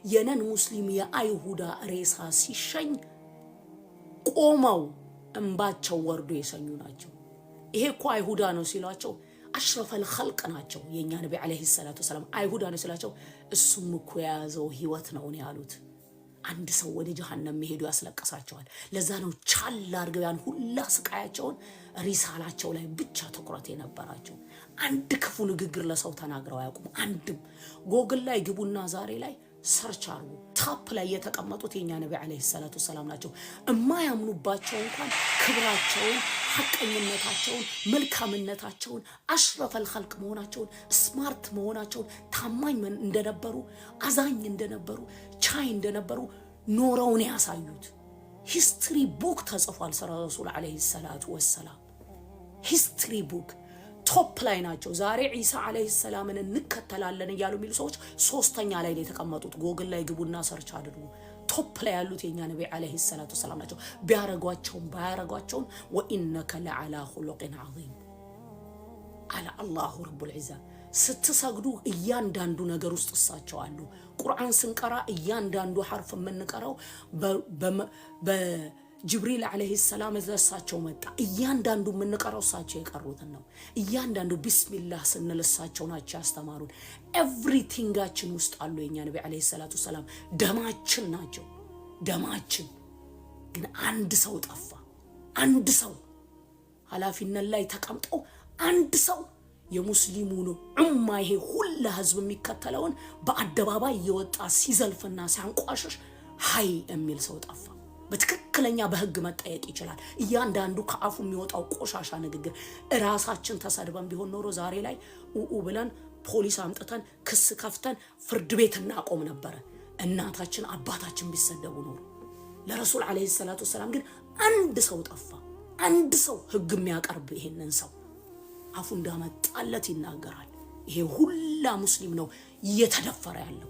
የነን ሙስሊም የአይሁዳ ሬሳ ሲሸኝ ቆመው እንባቸው ወርዶ የሰኙ ናቸው። ይሄ እኮ አይሁዳ ነው ሲሏቸው አሽረፈል ኸልቅ ናቸው። የኛ ነብይ አለይሂ ሰላቱ ወሰለም አይሁዳ ነው ሲሏቸው እሱም እኮ የያዘው ህይወት ነው ያሉት። አንድ ሰው ወደ ጀሃነም መሄዱ ያስለቀሳቸዋል። ለዛ ነው ቻል አድርገው ያን ሁላ ስቃያቸውን ሪሳላቸው ላይ ብቻ ትኩረት የነበራቸው። አንድ ክፉ ንግግር ለሰው ተናግረው አያውቁም። አንድም ጎግል ላይ ግቡና ዛሬ ላይ ሰርች አርጉ። ታፕ ላይ የተቀመጡት የኛ ነብይ አለይሂ ሰላቱ ወሰለም ናቸው። እማያምኑባቸው እንኳን ክብራቸውን፣ ሐቀኝነታቸውን፣ መልካምነታቸውን፣ አሽረፈል ኸልቅ መሆናቸውን፣ ስማርት መሆናቸውን፣ ታማኝ እንደነበሩ፣ አዛኝ እንደነበሩ፣ ቻይ እንደነበሩ ኖረውን ያሳዩት ሂስትሪ ቡክ ተጽፏል። ስለ ረሱል አለይሂ ሰላቱ ወሰለም ሂስትሪ ቡክ ቶፕ ላይ ናቸው። ዛሬ ኢሳ አለይሂ ሰላምን እንከተላለን እያሉ የሚሉ ሰዎች ሶስተኛ ላይ የተቀመጡት ጎግል ላይ ግቡና ሰርች አድርጉ። ቶፕ ላይ ያሉት የኛ ነብይ አለይሂ ሰላቱ ወሰለም ናቸው። ቢያረጓቸውም ባያረጓቸውም ወኢነከ ለዓላ ኹሉቂን ዐዚም አለ አላሁ ረቡል ዒዛ። ስትሰግዱ እያንዳንዱ ነገር ውስጥ እሳቸው አሉ። ቁርአን ስንቀራ እያንዳንዱ ሐርፍ የምንቀራው በጅብሪል አለይሂ ሰላም እሳቸው መጣ። እያንዳንዱ የምንቀራው እሳቸው የቀሩትን ነው። እያንዳንዱ ቢስሚላህ ስንል እሳቸው ናቸው ያስተማሩን። ኤቭሪቲንጋችን ውስጥ አሉ የኛ ነብይ አለይሂ ሰላቱ ወሰለም። ደማችን ናቸው። ደማችን ግን አንድ ሰው ጠፋ። አንድ ሰው ኃላፊነት ላይ ተቀምጠው አንድ ሰው የሙስሊሙን ኡማ ይሄ ሁላ ህዝብ የሚከተለውን በአደባባይ እየወጣ ሲዘልፍና ሲያንቋሽሽ ሃይ የሚል ሰው ጠፋ። በትክክለኛ በህግ መጠየቅ ይችላል። እያንዳንዱ ከአፉ የሚወጣው ቆሻሻ ንግግር ራሳችን ተሰድበን ቢሆን ኖሮ ዛሬ ላይ ብለን ፖሊስ አምጥተን ክስ ከፍተን ፍርድ ቤት እናቆም ነበር። እናታችን አባታችን ቢሰደቡ ኖሮ። ለረሱል አለይሂ ሰላቱ ወሰለም ግን አንድ ሰው ጠፋ። አንድ ሰው ህግ የሚያቀርብ ይሄንን ሰው አፉ እንዳመጣለት ይናገራል። ይሄ ሁላ ሙስሊም ነው እየተደፈረ ያለው።